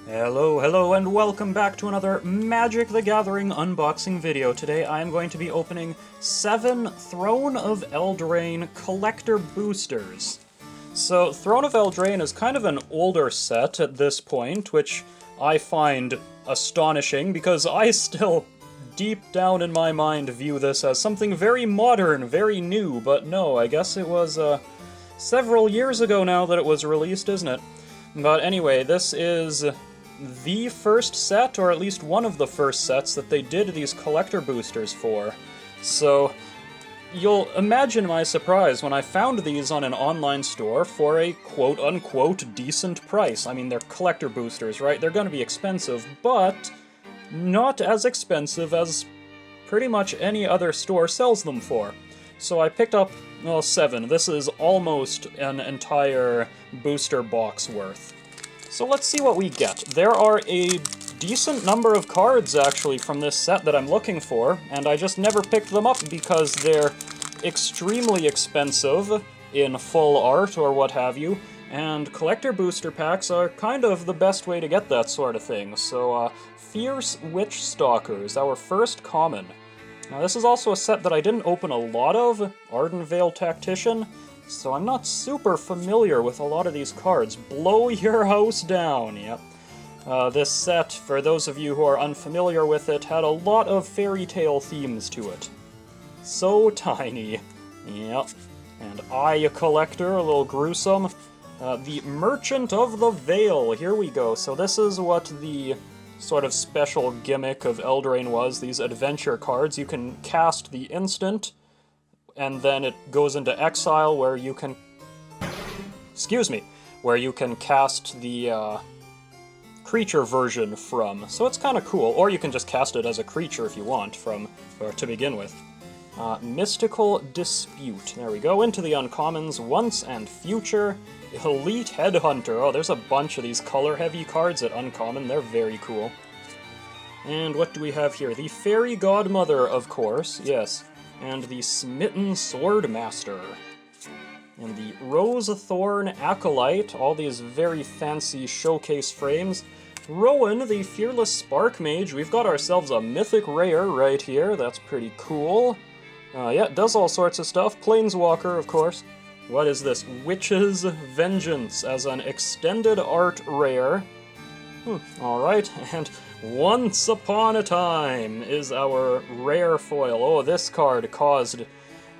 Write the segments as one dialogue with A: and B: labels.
A: Hello, and welcome back to another Magic the Gathering unboxing video. Today I am going to be opening 7 Throne of Eldraine collector boosters. So, Throne of Eldraine is kind of an older set at this point, which I find astonishing because I still, deep down in my mind, view this as something very modern, very new, but no, I guess it was several years ago now that it was released, isn't it? But anyway, this is the first set, or at least one of the first sets, that they did these collector boosters for. So, you'll imagine my surprise when I found these on an online store for a quote-unquote decent price. I mean, they're collector boosters, right? They're gonna be expensive, but not as expensive as pretty much any other store sells them for. So I picked up, well, 7. This is almost an entire booster box worth. So let's see what we get. There are a decent number of cards, actually, from this set that I'm looking for, and I just never picked them up because they're extremely expensive in full art or what have you, and collector booster packs are kind of the best way to get that sort of thing. So, Fierce Witch Stalkers, our first common. Now, this is also a set that I didn't open a lot of, Ardenvale Tactician, so I'm not super familiar with a lot of these cards. Blow Your House Down, yep. This set, for those of you who are unfamiliar with it, had a lot of fairy tale themes to it. So tiny, yep. And Eye Collector, a little gruesome. The Merchant of the Veil, here we go. So this is what the sort of special gimmick of Eldraine was, these adventure cards. You can cast the instant, and then it goes into exile where you can... where you can cast the, creature version from. So it's kind of cool. Or you can just cast it as a creature if you want, or to begin with. Mystical Dispute. There we go. Into the uncommons. Once and Future. Elite Headhunter. Oh, there's a bunch of these color-heavy cards at uncommon. They're very cool. And what do we have here? The Fairy Godmother, of course. Yes. And the Smitten Swordmaster. And the Rosethorn Acolyte, all these very fancy showcase frames. Rowan, the Fearless Spark Mage. We've got ourselves a mythic rare right here. That's pretty cool. Yeah, it does all sorts of stuff. Planeswalker, of course. What is this? Witch's Vengeance as an extended art rare. Alright, and Once Upon a Time is our rare foil. Oh, this card caused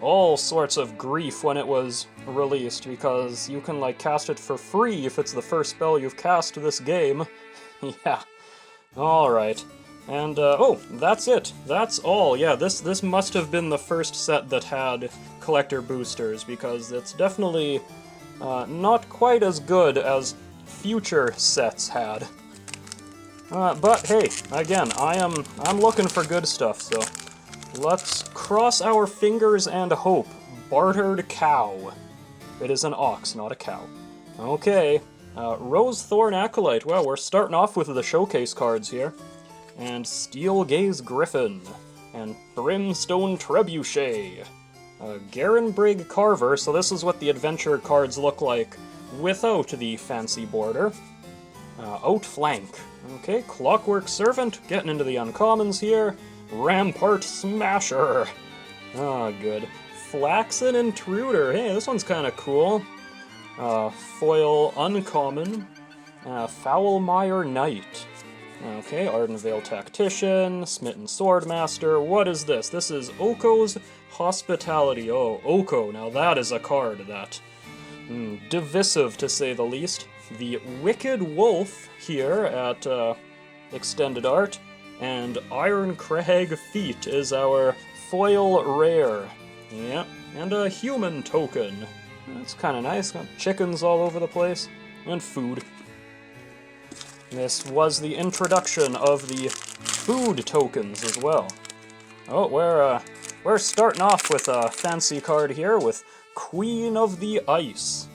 A: all sorts of grief when it was released, because you can, like, cast it for free if it's the first spell you've cast this game. Yeah. Alright. And, oh, that's it. That's all. Yeah, this must have been the first set that had collector boosters, because it's definitely not quite as good as future sets had. But hey, again, I'm looking for good stuff, so let's cross our fingers and hope. Bartered Cow. It is an ox, not a cow. Okay, Rosethorn Acolyte. Well, we're starting off with the showcase cards here. And Steelgaze Griffin. And Brimstone Trebuchet. Garenbrig Carver, so this is what the adventure cards look like without the fancy border. Outflank. Okay, Clockwork Servant, getting into the uncommons here. Rampart Smasher. Ah, good. Flaxen Intruder. Hey, this one's kind of cool. Foil Uncommon. Foulmire Knight. Okay, Ardenvale Tactician, Smitten Swordmaster. What is this? This is Oko's Hospitality. Oh, Oko. Now that is a card that... divisive, to say the least. The Wicked Wolf here at Extended Art, and Ironcrag Feet is our foil rare. Yeah, and a human token. That's kind of nice. Got chickens all over the place, and food. This was the introduction of the food tokens as well. Oh, we're starting off with a fancy card here with Queen of the Ice.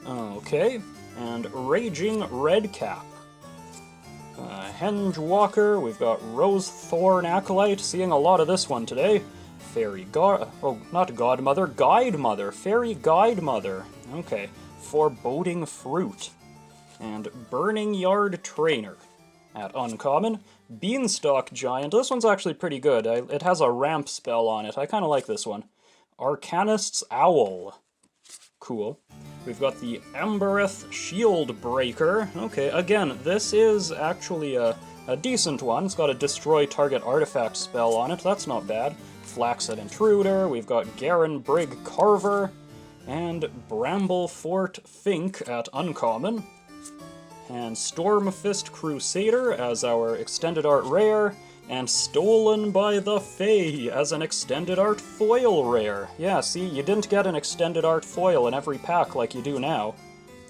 A: Okay, and Raging Redcap. Henge Walker, we've got Rosethorn Acolyte, seeing a lot of this one today. Fairy not Godmother, Guide Mother. Fairy Guide Mother. Okay. Foreboding Fruit. And Burning Yard Trainer. At uncommon. Beanstalk Giant. This one's actually pretty good. It has a ramp spell on it. I kind of like this one. Arcanist's Owl. Cool. We've got the Embereth Shield Breaker. Okay, again, this is actually a decent one. It's got a Destroy Target Artifact spell on it. That's not bad. Flaxen Intruder. We've got Garen Brig Carver. And Bramblefort Fink at uncommon. And Stormfist Crusader as our Extended Art Rare. And Stolen by the Fae as an Extended Art Foil Rare. Yeah, see, you didn't get an Extended Art Foil in every pack like you do now.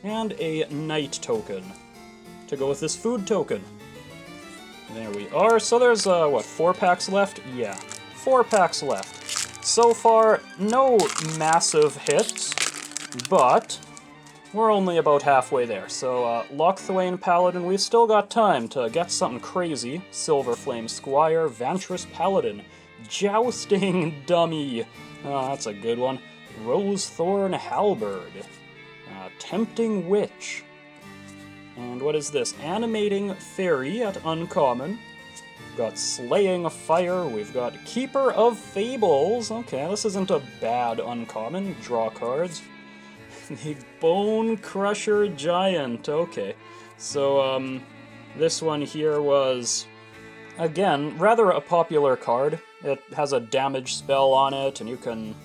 A: And a Night Token. To go with this food token. There we are. So there's, what, 4 packs left? Yeah, 4 packs left. So far, no massive hits, but we're only about halfway there. So, Lochthwain Paladin, we've still got time to get something crazy. Silverflame Squire, Vantress Paladin, Jousting Dummy, that's a good one. Rosethorn Halberd, Tempting Witch, and what is this? Animating Fairy at uncommon. We've got Slaying Fire, we've got Keeper of Fables. Okay, this isn't a bad uncommon. Draw cards. The Bone Crusher Giant. Okay, so this one here was, again, rather a popular card. It has a damage spell on it, and you can...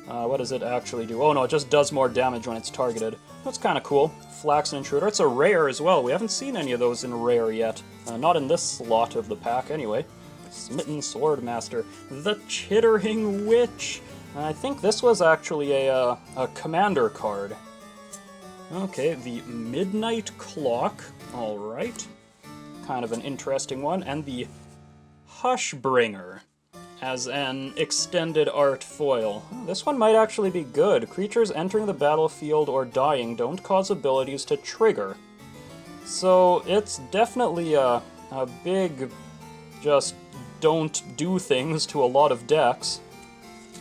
A: what does it actually do? Oh no, it just does more damage when it's targeted. That's kind of cool. Flaxen Intruder. It's a rare as well. We haven't seen any of those in rare yet. Not in this slot of the pack, anyway. Smitten Swordmaster. The Chittering Witch. I think this was actually a commander card. Okay, the Midnight Clock. Alright. Kind of an interesting one. And the Hushbringer as an extended art foil. This one might actually be good. Creatures entering the battlefield or dying don't cause abilities to trigger. So it's definitely a big just don't do things to a lot of decks.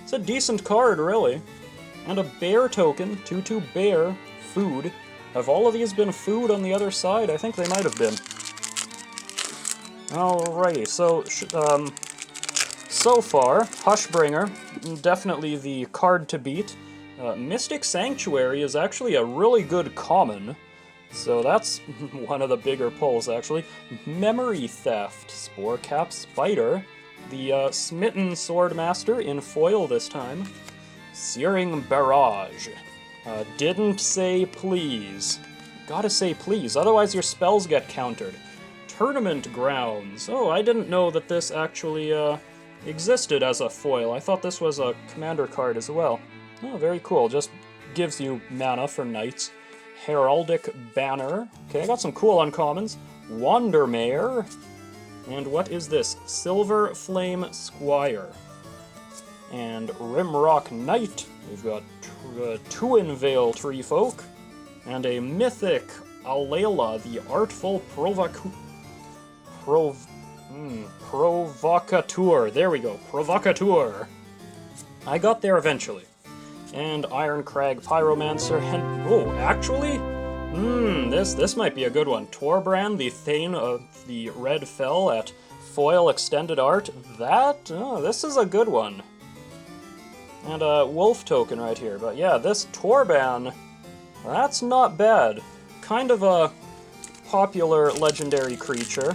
A: It's a decent card, really. And a bear token, 2/2 bear, food. Have all of these been food on the other side? I think they might have been. Alrighty, so far, Hushbringer, definitely the card to beat. Mystic Sanctuary is actually a really good common, so that's one of the bigger pulls, actually. Memory Theft, Sporecap Spider, the Smitten Swordmaster in foil this time. Searing Barrage. Didn't say please. Gotta say please, otherwise your spells get countered. Tournament Grounds. Oh, I didn't know that this actually existed as a foil. I thought this was a commander card as well. Oh, very cool. Just gives you mana for knights. Heraldic Banner. Okay, I got some cool uncommons. Wandermare. And what is this? Silver Flame Squire. And Rimrock Knight. We've got Tuinvale Treefolk. And a mythic Alela, the Artful Provocateur. There we go. Provocateur. I got there eventually. And Ironcrag Pyromancer. And oh, actually, this might be a good one. Torbrand, the Thane of the Red Fell at foil extended art. This is a good one. And a wolf token right here. But yeah, this Torban, that's not bad. Kind of a popular legendary creature.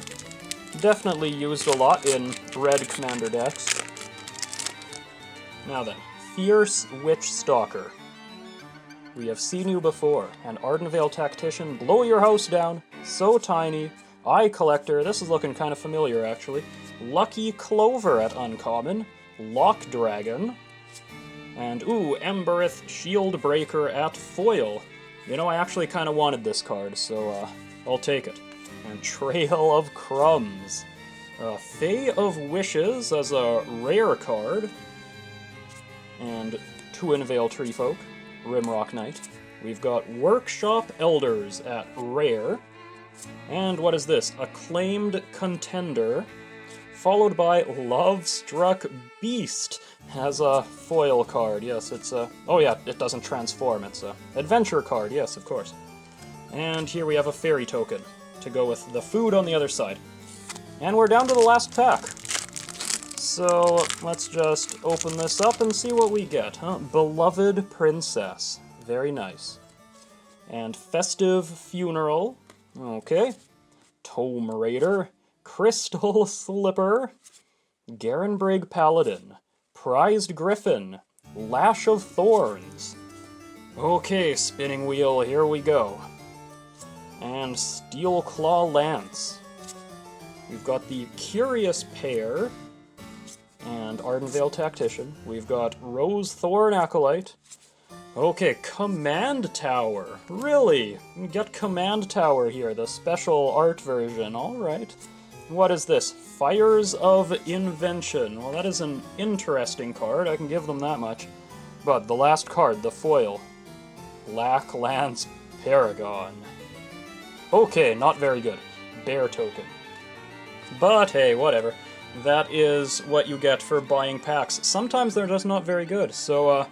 A: Definitely used a lot in red commander decks. Now then, Fierce Witch Stalker. We have seen you before. An Ardenvale Tactician, blow your house down. So tiny. Eye Collector, this is looking kind of familiar actually. Lucky Clover at uncommon. Lock Dragon. And Embereth Shield Breaker at foil. You know, I actually kind of wanted this card, so I'll take it. And Trail of Crumbs. Fae of Wishes as a rare card. And Tuinvale Treefolk, Rimrock Knight. We've got Workshop Elders at rare. And what is this? Acclaimed Contender. followed by Love-Struck Beast as a foil card. Yes, it's a... Oh yeah, it doesn't transform. It's a adventure card. Yes, of course. And here we have a fairy token to go with the food on the other side. And we're down to the last pack. So let's just open this up and see what we get, huh? Beloved Princess. Very nice. And Festive Funeral. Okay. Tome Raider. Crystal Slipper. Garenbrig Paladin. Prized Griffin. Lash of Thorns. Okay, spinning wheel, here we go. And Steelclaw Lance. We've got the Curious Pair and Ardenvale Tactician. We've got Rose Thorn Acolyte. Okay, Command Tower. Really? We got Command Tower here, the special art version. Alright. What is this? Fires of Invention. Well, that is an interesting card. I can give them that much. But the last card, the foil. Black Lance Paragon. Okay, not very good. Bear token. But hey, whatever. That is what you get for buying packs. Sometimes they're just not very good. So,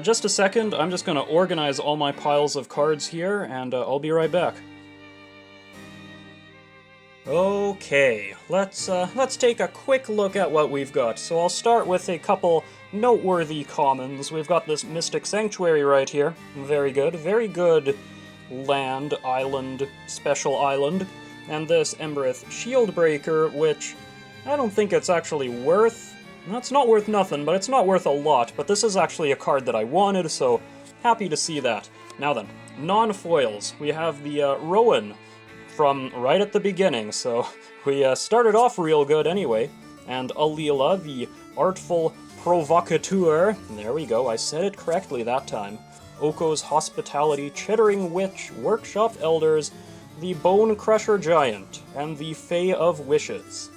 A: just a second, I'm just going to organize all my piles of cards here, and I'll be right back. Okay, let's take a quick look at what we've got. So I'll start with a couple noteworthy commons. We've got this Mystic Sanctuary right here. Very good. Very good land, island, special island. And this Embereth Shieldbreaker, which I don't think it's actually worth... It's not worth nothing, but it's not worth a lot. But this is actually a card that I wanted, so happy to see that. Now then, non-foils. We have the Rowan from right at the beginning, so we started off real good anyway. And Alila, the Artful Provocateur. There we go, I said it correctly that time. Oko's Hospitality, Chittering Witch, Workshop Elders, the Bone Crusher Giant, and the Fae of Wishes.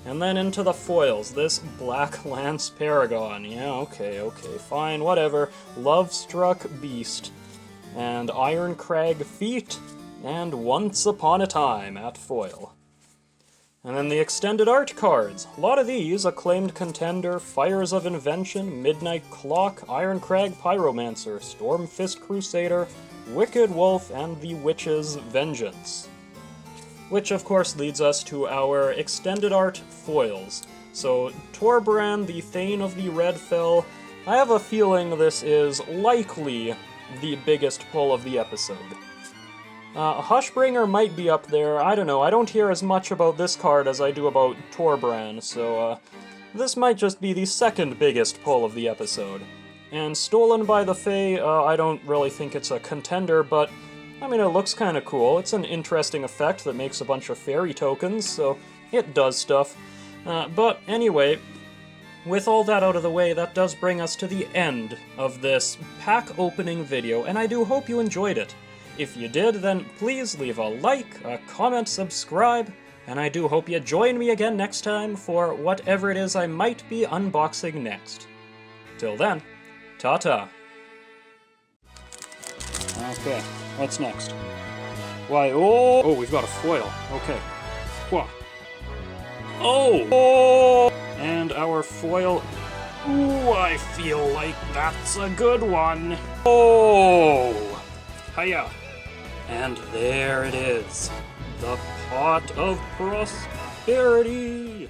A: And then into the foils, this Black Lance Paragon. Yeah, okay, fine, whatever. Love-Struck Beast, and Iron Crag Feet, and Once Upon a Time at foil. And then the extended art cards. A lot of these: Acclaimed Contender, Fires of Invention, Midnight Clock, Iron Crag Pyromancer, Stormfist Crusader, Wicked Wolf, and the Witch's Vengeance. Which, of course, leads us to our extended art foils. So, Torbran, the Thane of the Redfell. I have a feeling this is likely the biggest pull of the episode. Hushbringer might be up there, I don't know, I don't hear as much about this card as I do about Torbran, so this might just be the second biggest pull of the episode. And Stolen by the Fae, I don't really think it's a contender, but I mean, it looks kind of cool. It's an interesting effect that makes a bunch of fairy tokens, so it does stuff. But anyway, with all that out of the way, that does bring us to the end of this pack opening video, and I do hope you enjoyed it. If you did, then please leave a like, a comment, subscribe, and I do hope you join me again next time for whatever it is I might be unboxing next. Till then, ta-ta. Okay, what's next? Why, oh, we've got a foil. Okay. Whoa. Oh! And our foil... Ooh, I feel like that's a good one. Oh! Hiya. And there it is. The Pot of Prosperity.